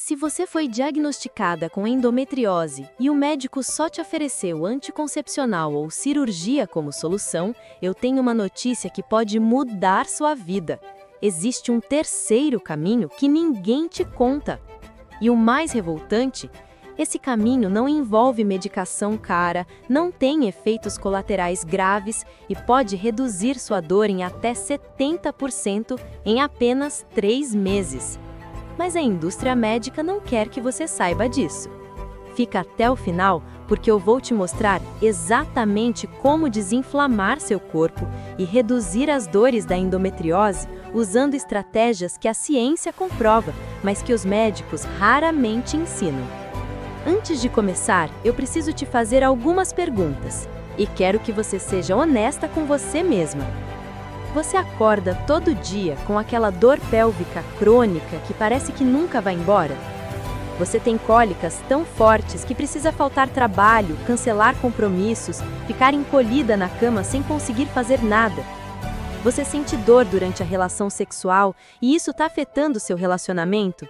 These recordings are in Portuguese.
Se você foi diagnosticada com endometriose e o médico só te ofereceu anticoncepcional ou cirurgia como solução, eu tenho uma notícia que pode mudar sua vida. Existe um terceiro caminho que ninguém te conta. E o mais revoltante, esse caminho não envolve medicação cara, não tem efeitos colaterais graves e pode reduzir sua dor em até 70% em apenas 3 meses. Mas a indústria médica não quer que você saiba disso. Fica até o final, porque eu vou te mostrar exatamente como desinflamar seu corpo e reduzir as dores da endometriose usando estratégias que a ciência comprova, mas que os médicos raramente ensinam. Antes de começar, eu preciso te fazer algumas perguntas, e quero que você seja honesta com você mesma. Você acorda todo dia com aquela dor pélvica crônica que parece que nunca vai embora? Você tem cólicas tão fortes que precisa faltar trabalho, cancelar compromissos, ficar encolhida na cama sem conseguir fazer nada? Você sente dor durante a relação sexual e isso está afetando seu relacionamento?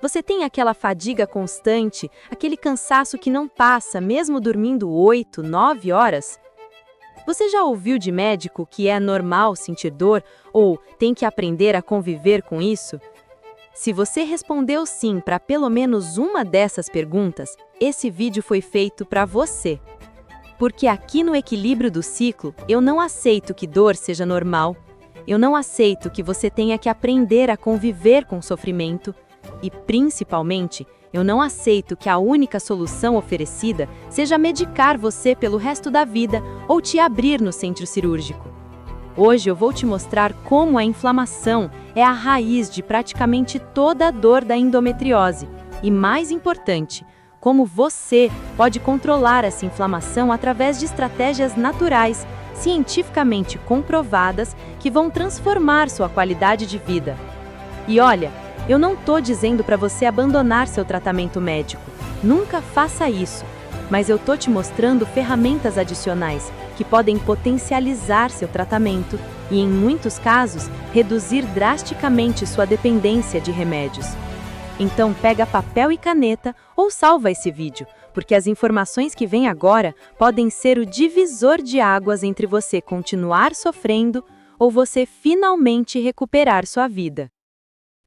Você tem aquela fadiga constante, aquele cansaço que não passa mesmo dormindo 8, 9 horas? Você já ouviu de médico que é normal sentir dor ou tem que aprender a conviver com isso? Se você respondeu sim para pelo menos uma dessas perguntas, esse vídeo foi feito para você. Porque aqui no Equilíbrio do Ciclo, eu não aceito que dor seja normal, eu não aceito que você tenha que aprender a conviver com sofrimento e, principalmente, eu não aceito que a única solução oferecida seja medicar você pelo resto da vida ou te abrir no centro cirúrgico. Hoje eu vou te mostrar como a inflamação é a raiz de praticamente toda a dor da endometriose e, mais importante, como você pode controlar essa inflamação através de estratégias naturais, cientificamente comprovadas, que vão transformar sua qualidade de vida. E olha, eu não estou dizendo para você abandonar seu tratamento médico. Nunca faça isso. Mas eu estou te mostrando ferramentas adicionais que podem potencializar seu tratamento e, em muitos casos, reduzir drasticamente sua dependência de remédios. Então pega papel e caneta ou salva esse vídeo, porque as informações que vêm agora podem ser o divisor de águas entre você continuar sofrendo ou você finalmente recuperar sua vida.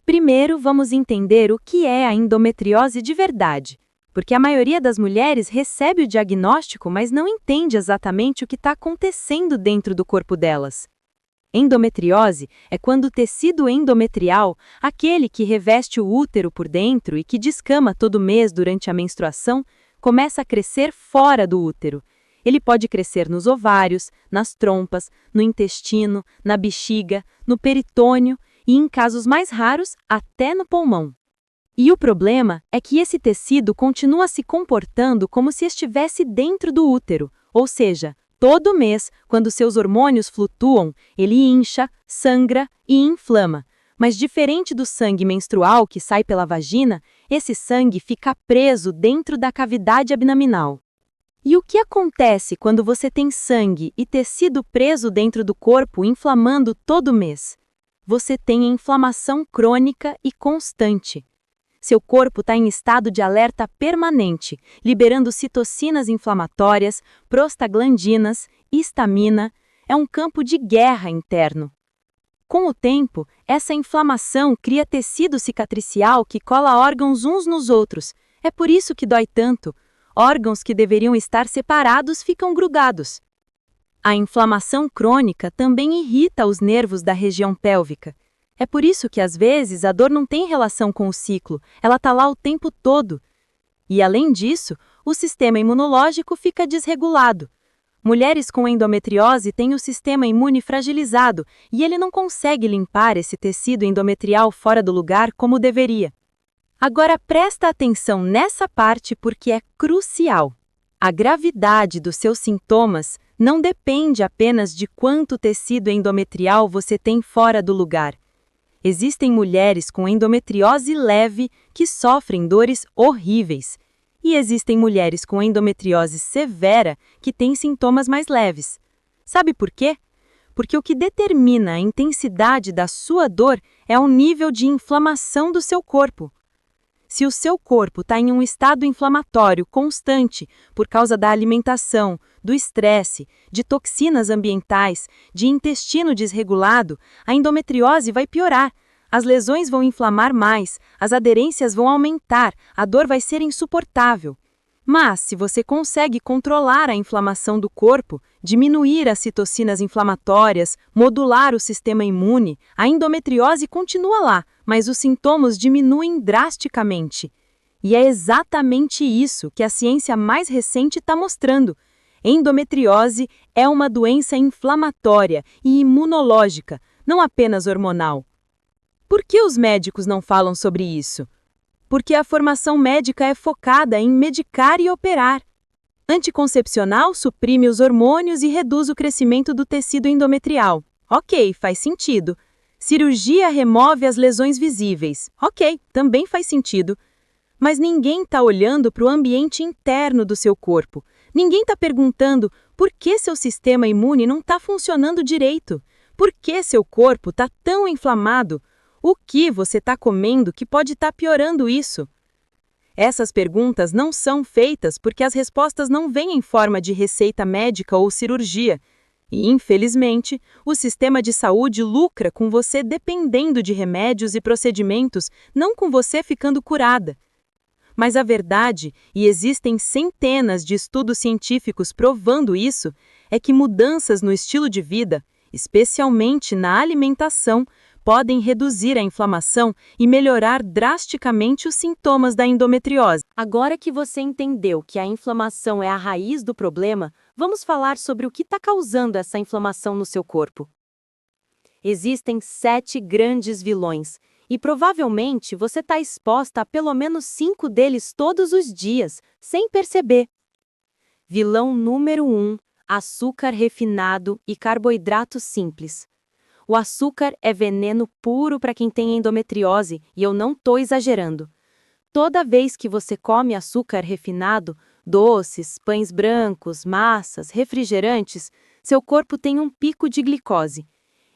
Primeiro, vamos entender o que é a endometriose de verdade, porque a maioria das mulheres recebe o diagnóstico, mas não entende exatamente o que está acontecendo dentro do corpo delas. Endometriose é quando o tecido endometrial, aquele que reveste o útero por dentro e que descama todo mês durante a menstruação, começa a crescer fora do útero. Ele pode crescer nos ovários, nas trompas, no intestino, na bexiga, no peritônio, e, em casos mais raros, até no pulmão. E o problema é que esse tecido continua se comportando como se estivesse dentro do útero, ou seja, todo mês, quando seus hormônios flutuam, ele incha, sangra e inflama. Mas diferente do sangue menstrual que sai pela vagina, esse sangue fica preso dentro da cavidade abdominal. E o que acontece quando você tem sangue e tecido preso dentro do corpo inflamando todo mês? Você tem inflamação crônica e constante. Seu corpo está em estado de alerta permanente, liberando citocinas inflamatórias, prostaglandinas, histamina. É um campo de guerra interno. Com o tempo, essa inflamação cria tecido cicatricial que cola órgãos uns nos outros. É por isso que dói tanto. Órgãos que deveriam estar separados ficam grudados. A inflamação crônica também irrita os nervos da região pélvica. É por isso que, às vezes, a dor não tem relação com o ciclo, ela está lá o tempo todo. E, além disso, o sistema imunológico fica desregulado. Mulheres com endometriose têm o sistema imune fragilizado e ele não consegue limpar esse tecido endometrial fora do lugar como deveria. Agora presta atenção nessa parte porque é crucial. A gravidade dos seus sintomas não depende apenas de quanto tecido endometrial você tem fora do lugar. Existem mulheres com endometriose leve que sofrem dores horríveis. E existem mulheres com endometriose severa que têm sintomas mais leves. Sabe por quê? Porque o que determina a intensidade da sua dor é o nível de inflamação do seu corpo. Se o seu corpo está em um estado inflamatório constante por causa da alimentação, do estresse, de toxinas ambientais, de intestino desregulado, a endometriose vai piorar. As lesões vão inflamar mais, as aderências vão aumentar, a dor vai ser insuportável. Mas, se você consegue controlar a inflamação do corpo, diminuir as citocinas inflamatórias, modular o sistema imune, a endometriose continua lá, mas os sintomas diminuem drasticamente. E é exatamente isso que a ciência mais recente está mostrando. Endometriose é uma doença inflamatória e imunológica, não apenas hormonal. Por que os médicos não falam sobre isso? Porque a formação médica é focada em medicar e operar. Anticoncepcional suprime os hormônios e reduz o crescimento do tecido endometrial. Ok, faz sentido. Cirurgia remove as lesões visíveis. Ok, também faz sentido. Mas ninguém está olhando para o ambiente interno do seu corpo. Ninguém está perguntando por que seu sistema imune não está funcionando direito. Por que seu corpo está tão inflamado? O que você está comendo que pode estar piorando isso? Essas perguntas não são feitas porque as respostas não vêm em forma de receita médica ou cirurgia. E, infelizmente, o sistema de saúde lucra com você dependendo de remédios e procedimentos, não com você ficando curada. Mas a verdade, e existem centenas de estudos científicos provando isso, é que mudanças no estilo de vida, especialmente na alimentação, podem reduzir a inflamação e melhorar drasticamente os sintomas da endometriose. Agora que você entendeu que a inflamação é a raiz do problema, vamos falar sobre o que está causando essa inflamação no seu corpo. Existem 7 grandes vilões, e provavelmente você está exposta a pelo menos 5 deles todos os dias, sem perceber. Vilão número 1, açúcar refinado e carboidratos simples. O açúcar é veneno puro para quem tem endometriose, e eu não estou exagerando. Toda vez que você come açúcar refinado, doces, pães brancos, massas, refrigerantes, seu corpo tem um pico de glicose.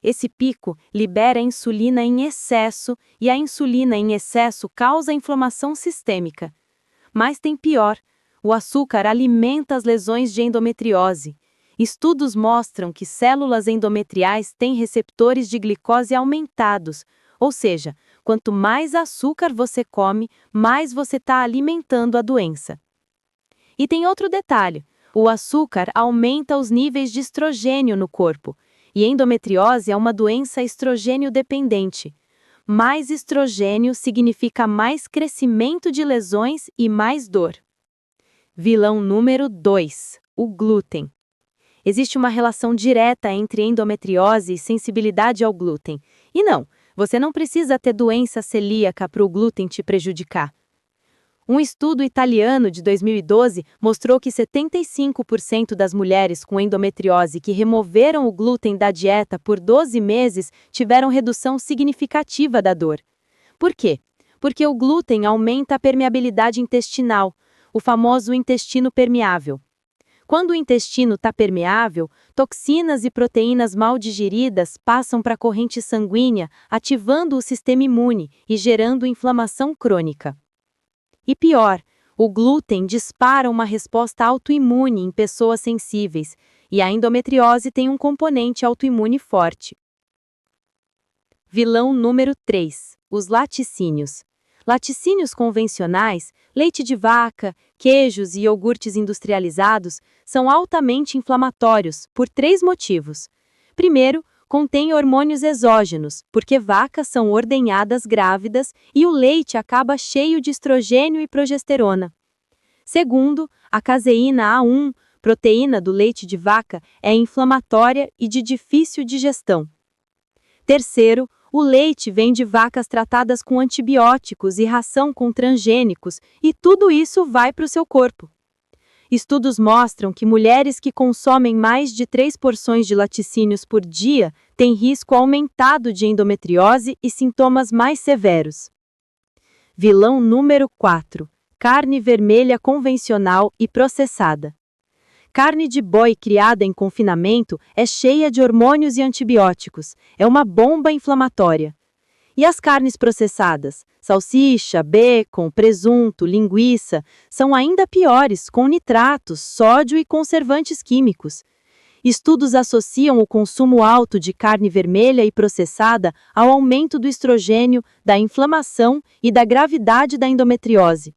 Esse pico libera insulina em excesso, e a insulina em excesso causa inflamação sistêmica. Mas tem pior, o açúcar alimenta as lesões de endometriose. Estudos mostram que células endometriais têm receptores de glicose aumentados, ou seja, quanto mais açúcar você come, mais você está alimentando a doença. E tem outro detalhe: o açúcar aumenta os níveis de estrogênio no corpo, e endometriose é uma doença estrogênio dependente. Mais estrogênio significa mais crescimento de lesões e mais dor. Vilão número 2, o glúten. Existe uma relação direta entre endometriose e sensibilidade ao glúten. E não, você não precisa ter doença celíaca para o glúten te prejudicar. Um estudo italiano de 2012 mostrou que 75% das mulheres com endometriose que removeram o glúten da dieta por 12 meses tiveram redução significativa da dor. Por quê? Porque o glúten aumenta a permeabilidade intestinal, o famoso intestino permeável. Quando o intestino está permeável, toxinas e proteínas mal digeridas passam para a corrente sanguínea, ativando o sistema imune e gerando inflamação crônica. E pior, o glúten dispara uma resposta autoimune em pessoas sensíveis, e a endometriose tem um componente autoimune forte. Vilão número 3, os laticínios. Laticínios convencionais, leite de vaca, queijos e iogurtes industrializados são altamente inflamatórios por 3 motivos. Primeiro, contém hormônios exógenos, porque vacas são ordenhadas grávidas e o leite acaba cheio de estrogênio e progesterona. Segundo, a caseína A1, proteína do leite de vaca, é inflamatória e de difícil digestão. Terceiro, o leite vem de vacas tratadas com antibióticos e ração com transgênicos, e tudo isso vai para o seu corpo. Estudos mostram que mulheres que consomem mais de 3 porções de laticínios por dia têm risco aumentado de endometriose e sintomas mais severos. Vilão número 4. Carne vermelha convencional e processada. Carne de boi criada em confinamento é cheia de hormônios e antibióticos. É uma bomba inflamatória. E as carnes processadas? Salsicha, bacon, presunto, linguiça, são ainda piores, com nitratos, sódio e conservantes químicos. Estudos associam o consumo alto de carne vermelha e processada ao aumento do estrogênio, da inflamação e da gravidade da endometriose.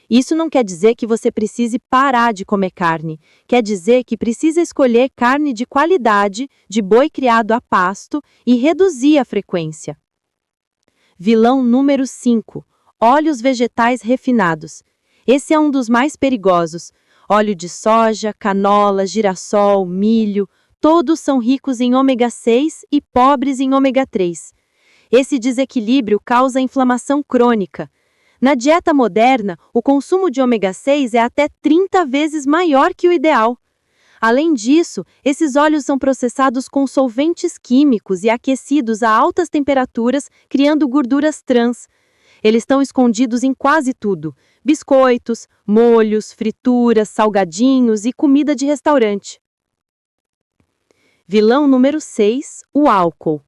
Isso não quer dizer que você precise parar de comer carne. Quer dizer que precisa escolher carne de qualidade, de boi criado a pasto e reduzir a frequência. Vilão número 5. Óleos vegetais refinados. Esse é um dos mais perigosos. Óleo de soja, canola, girassol, milho, todos são ricos em ômega 6 e pobres em ômega 3. Esse desequilíbrio causa inflamação crônica. Na dieta moderna, o consumo de ômega 6 é até 30 vezes maior que o ideal. Além disso, esses óleos são processados com solventes químicos e aquecidos a altas temperaturas, criando gorduras trans. Eles estão escondidos em quase tudo: biscoitos, molhos, frituras, salgadinhos e comida de restaurante. Vilão número 6, o álcool.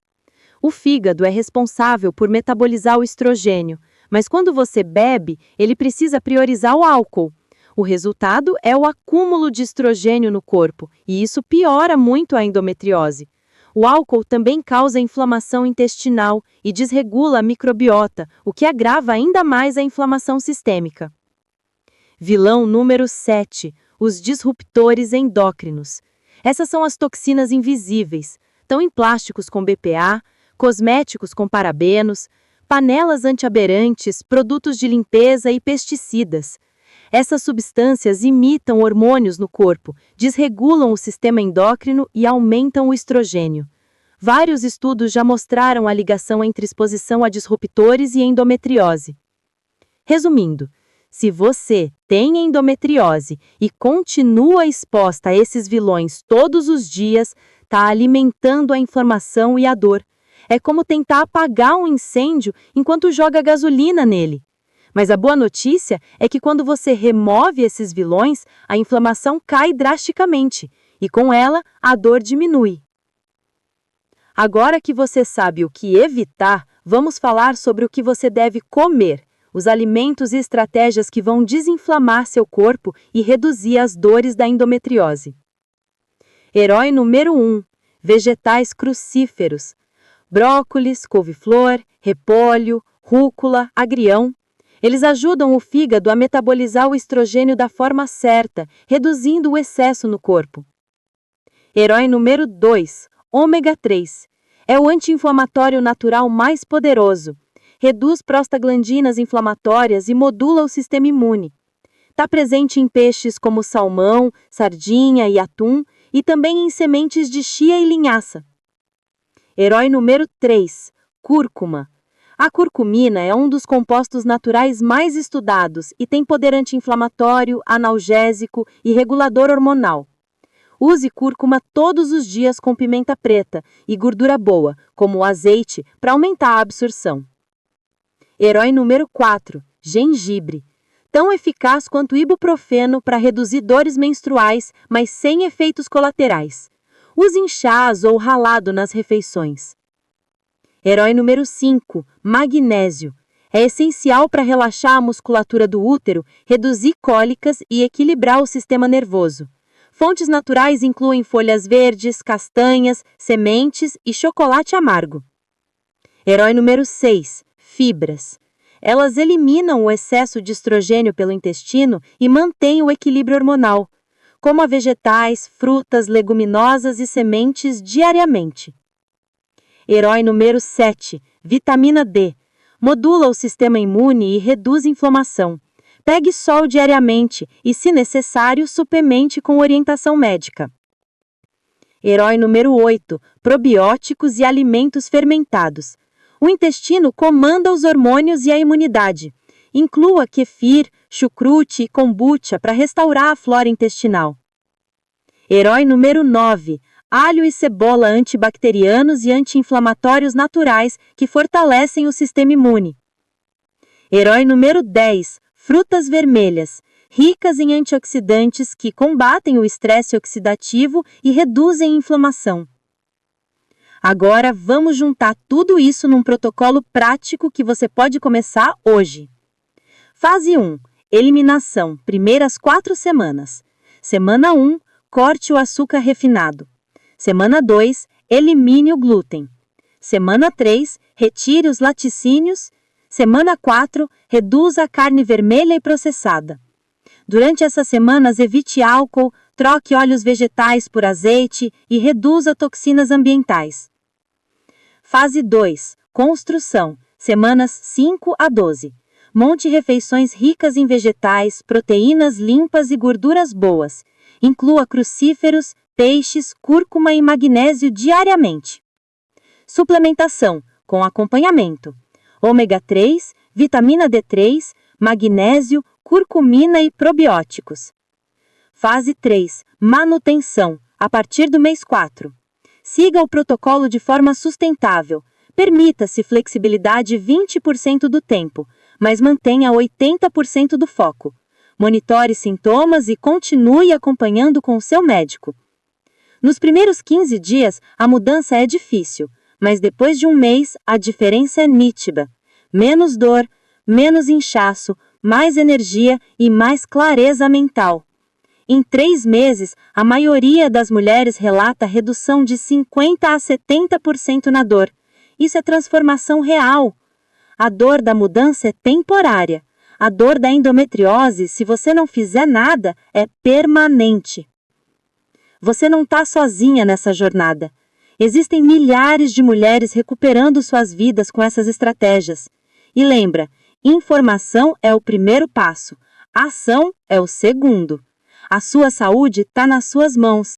O fígado é responsável por metabolizar o estrogênio, mas quando você bebe, ele precisa priorizar o álcool. O resultado é o acúmulo de estrogênio no corpo, e isso piora muito a endometriose. O álcool também causa inflamação intestinal e desregula a microbiota, o que agrava ainda mais a inflamação sistêmica. Vilão número 7, os disruptores endócrinos. Essas são as toxinas invisíveis, estão em plásticos com BPA, cosméticos com parabenos, panelas antiaderentes, produtos de limpeza e pesticidas. Essas substâncias imitam hormônios no corpo, desregulam o sistema endócrino e aumentam o estrogênio. Vários estudos já mostraram a ligação entre exposição a disruptores e endometriose. Resumindo, se você tem endometriose e continua exposta a esses vilões todos os dias, está alimentando a inflamação e a dor. É como tentar apagar um incêndio enquanto joga gasolina nele. Mas a boa notícia é que quando você remove esses vilões, a inflamação cai drasticamente e, com ela, a dor diminui. Agora que você sabe o que evitar, vamos falar sobre o que você deve comer, os alimentos e estratégias que vão desinflamar seu corpo e reduzir as dores da endometriose. Herói número 1. Vegetais crucíferos. Brócolis, couve-flor, repolho, rúcula, agrião. Eles ajudam o fígado a metabolizar o estrogênio da forma certa, reduzindo o excesso no corpo. Herói número 2, ômega 3. É o anti-inflamatório natural mais poderoso. Reduz prostaglandinas inflamatórias e modula o sistema imune. Está presente em peixes como salmão, sardinha e atum, e também em sementes de chia e linhaça. Herói número 3, cúrcuma. A curcumina é um dos compostos naturais mais estudados e tem poder anti-inflamatório, analgésico e regulador hormonal. Use cúrcuma todos os dias com pimenta preta e gordura boa, como o azeite, para aumentar a absorção. Herói número 4, gengibre. Tão eficaz quanto o ibuprofeno para reduzir dores menstruais, mas sem efeitos colaterais. Use em chás ou ralado nas refeições. Herói número 5, magnésio. É essencial para relaxar a musculatura do útero, reduzir cólicas e equilibrar o sistema nervoso. Fontes naturais incluem folhas verdes, castanhas, sementes e chocolate amargo. Herói número 6, fibras. Elas eliminam o excesso de estrogênio pelo intestino e mantêm o equilíbrio hormonal. Coma vegetais, frutas, leguminosas e sementes diariamente. Herói número 7, vitamina D. Modula o sistema imune e reduz inflamação. Pegue sol diariamente e, se necessário, suplemente com orientação médica. Herói número 8, probióticos e alimentos fermentados. O intestino comanda os hormônios e a imunidade. Inclua kefir, chucrute e kombucha para restaurar a flora intestinal. Herói número 9, alho e cebola antibacterianos e anti-inflamatórios naturais que fortalecem o sistema imune. Herói número 10, frutas vermelhas, ricas em antioxidantes que combatem o estresse oxidativo e reduzem a inflamação. Agora, vamos juntar tudo isso num protocolo prático que você pode começar hoje. Fase 1. Eliminação, primeiras 4 semanas. Semana 1, corte o açúcar refinado. Semana 2, elimine o glúten. Semana 3, retire os laticínios. Semana 4, reduza a carne vermelha e processada. Durante essas semanas, evite álcool, troque óleos vegetais por azeite e reduza toxinas ambientais. Fase 2. Construção, semanas 5 a 12. Monte refeições ricas em vegetais, proteínas limpas e gorduras boas. Inclua crucíferos, peixes, cúrcuma e magnésio diariamente. Suplementação, com acompanhamento. Ômega 3, vitamina D3, magnésio, curcumina e probióticos. Fase 3. Manutenção, a partir do mês 4. Siga o protocolo de forma sustentável. Permita-se flexibilidade 20% do tempo, mas mantenha 80% do foco. Monitore sintomas e continue acompanhando com o seu médico. Nos primeiros 15 dias, a mudança é difícil, mas depois de um mês, a diferença é nítida. Menos dor, menos inchaço, mais energia e mais clareza mental. Em 3 meses, a maioria das mulheres relata redução de 50% a 70% na dor. Isso é transformação real. A dor da mudança é temporária. A dor da endometriose, se você não fizer nada, é permanente. Você não está sozinha nessa jornada. Existem milhares de mulheres recuperando suas vidas com essas estratégias. E lembra, informação é o primeiro passo, ação é o segundo. A sua saúde está nas suas mãos.